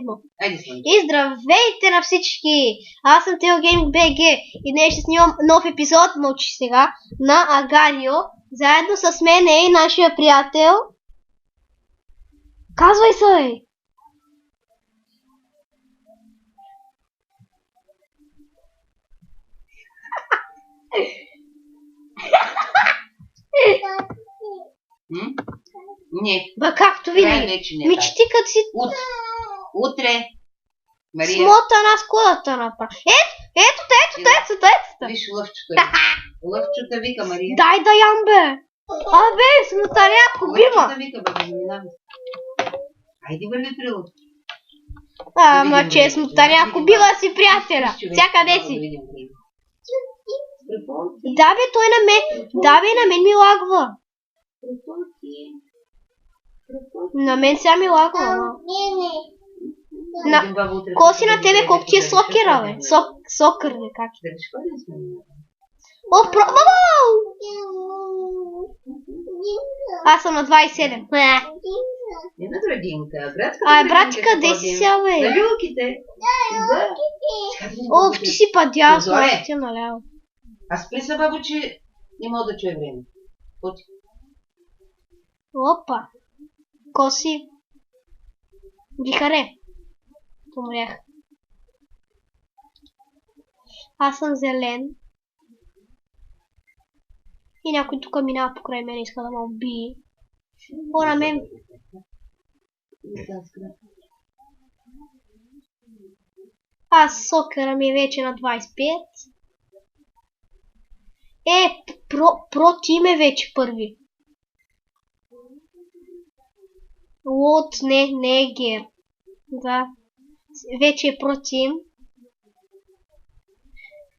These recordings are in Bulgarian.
видно. Айде слънце. И здравейте на всички! Аз съм Теогейминг БГ и днес ще снимам нов епизод, мълчи сега, на Агарио. Заедно с мен е и нашия приятел. Казвай се! Не. Ба както винаги. Ми чети като си... Утре. Мария. Смотана с кодата направи. Ето. Виж лъвчето. Лъвчето вика Мария. Дай да ям, бе. Абе, смотаня кубима. Лъвчето вика, бе, да минава. Айде върви прило. Ама че смотаня кубила си приятеля. Всякъде си. Да, бе, той на мен. Да, бе, на мен ми лагва. На мен сега ми лагва. Коси на тебе, колко ти е сокера, бе? Сокър, бе, как е? О, аз съм на 27. Не на градинка, Брати, къде си сега, бе? На люлките. О, ти си падясно, аз ти наляво. Аз плеса, бабо, че не мога да чуя време. Поти. Опа. Коси. Вихаре. Помрях. Аз съм зелен. И някой тук минава покрай мен и иска да ме убие. О, на мен. Аз сокера ми е вече на 25. Про тим е вече първи. Лот, не е гер. Да. Вече е про тим.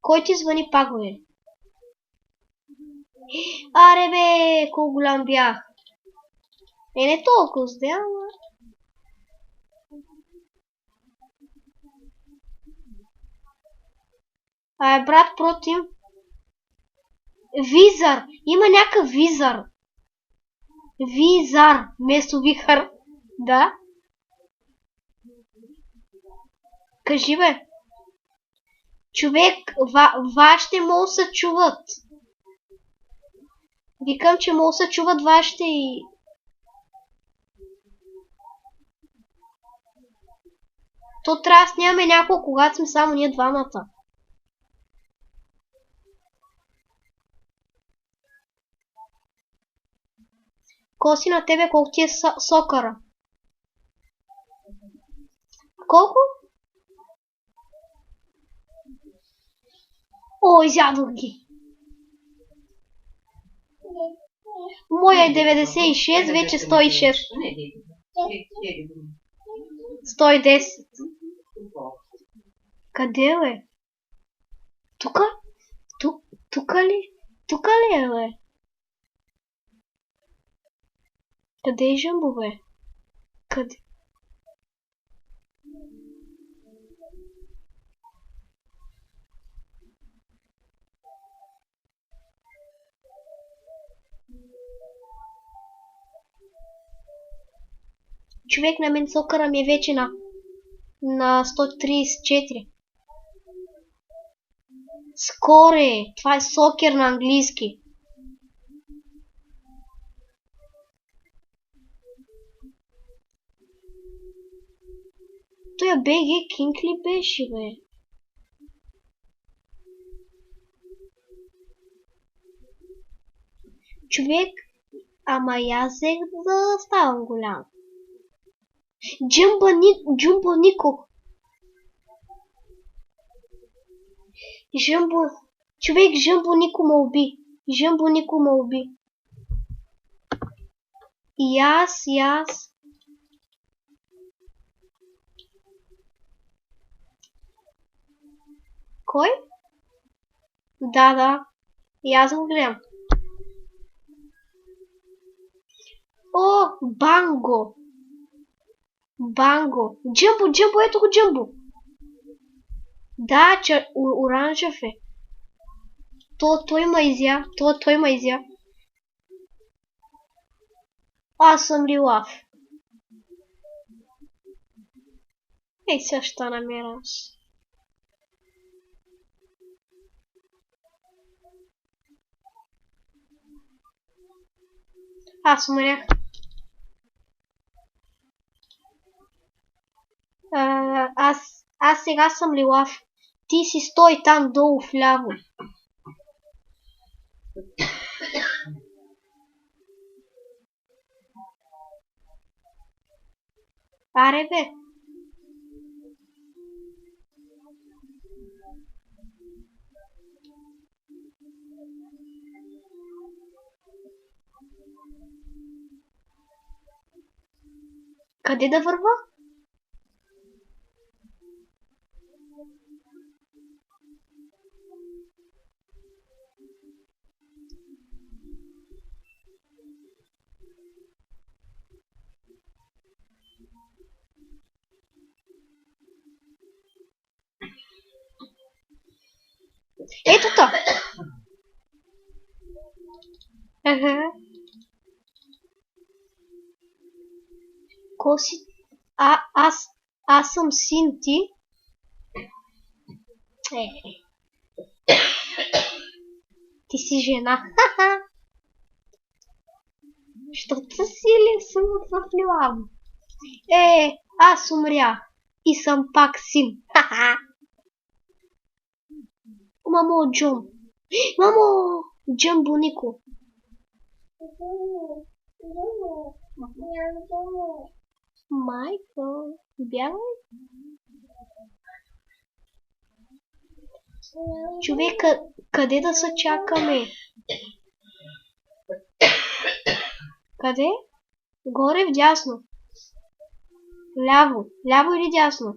Кой ти звъни пак, бе? Аре, бе, колко голям бях. Не толкова зде, ама... Брат, про тим. Визар! Има някакъв визар. Визар, вместо вихар. Да? Кажи, бе. Човек, вашите мол се чуват. Викам, че мол се чуват вашите и... То трябва да снимаме няколко, когато сме само ние двамата. Коси на тебе, колко ти е сокъра? Колко? О, изядох ги. Моя е 96, вече 106. 110. Къде, бе? Тука? Тука ли? Тука ли е, бе? Къде е Жъмбо, бе? Къде? Човек, на мен сокъра ми е вече на 134. Скоре! Това е сокер на английски. Той БГ Кинг ли беше, бе? Човек, ама аз взех да ставам голям. Джумбо Нико. Човек, Жъмбо Нико ме уби. И аз. Кой? Да. И аз го гледам. О, Банго. Джъмбо, ето го Джъмбо. Да, оранжев е. Той ма изя. Аз съм лилав. Ей, също намираш. Аз умрях. Аз сега съм ли лав? Ти си стой там долу вляво. Аре бе. Къде да върва? Ето то! Ага. Коси... Аз съм син ти. Ти си жена. Ха-ха. Що-то си ли съм в лилаво? Аз умрях. И съм пак син. Ха-ха. Мамо, Джон. Мамо, Джамбо Нико. Майко, бягай. Човека, къде да се чакаме? Къде? Горе вдясно. Ляво. Ляво или дясно?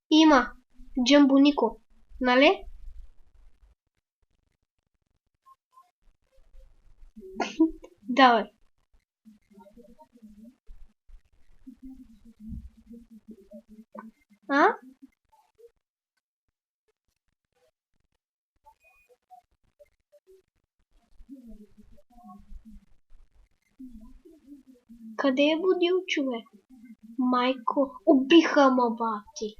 Има. Джамбо Нико. Нали? Давай. А? Къде е будил човек? Майко, убиха ма, бати.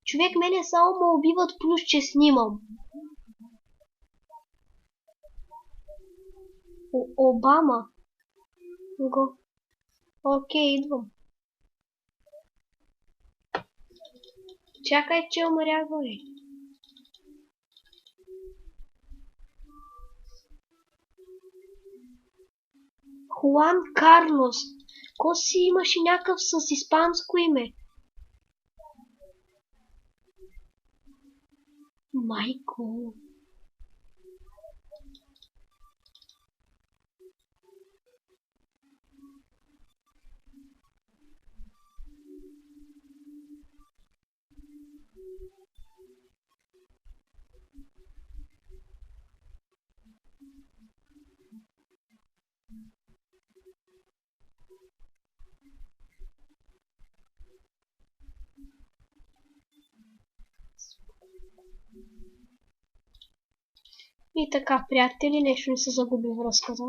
Човек, мене само ме убиват, плюс че снимам. Обама. Го. Окей, идвам. Чакай, че умря горе. Хуан Карлос. Ко си имаше някакъв с испанско име? Майко. И така, приятели, нещо не се загуби връзката.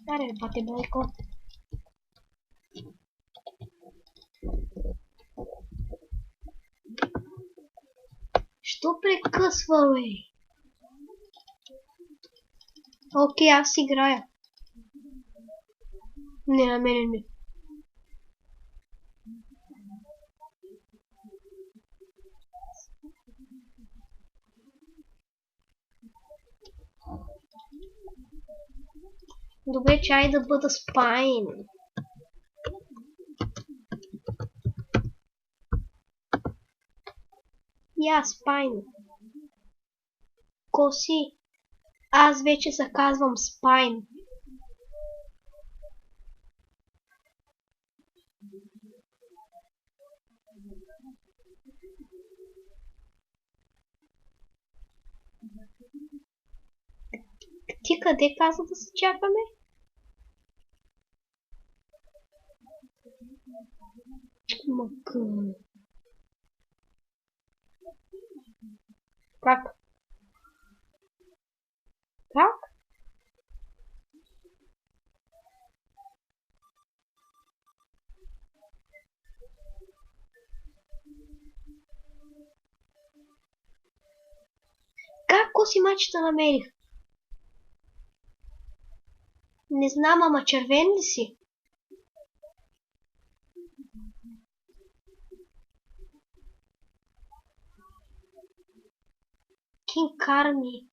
Аре, бате бойко. Що прекъсва, бе? Окей, аз играя. Не, на мене не. Добре, чай да бъда спайн. Я, спайн. Коси. Аз вече се казвам спайн. Ти къде каза да се чакаме? Как? си мачета намерих? Не знам, ама червен ли си? Кинг Арми.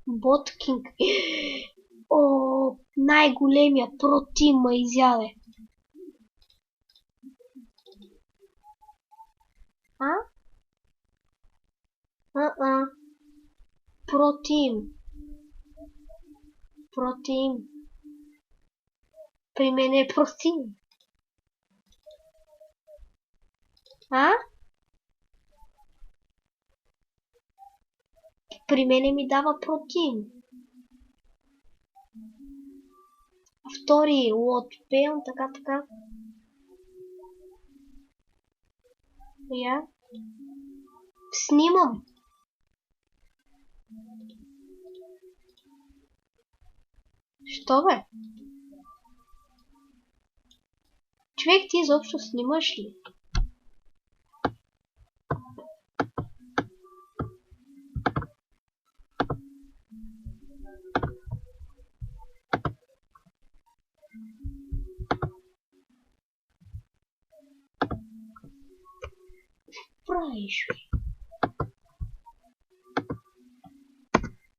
Бот Кинг. О, най-големия против ма изяде. А? Протим. При мен е протим. А? При мене ми дава протим. Втори лот пейл, така. Я. Снимам. Що бе? Човек, ти изобщо снимаш ли? Правиш ли?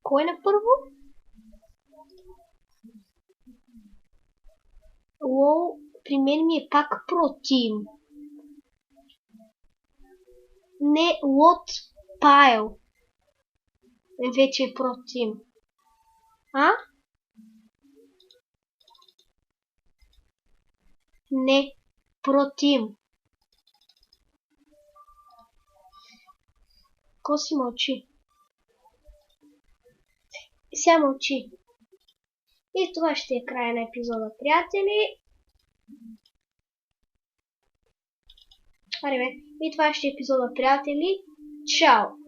Кой е на първо? Лоу, при мен ми е пак против. Не, лот пайл. Вече е против. А? Не, против. Ко си мълчи? Сега мълчи. И това ще е края на епизода, приятели. И това ще е епизода, приятели. Чао!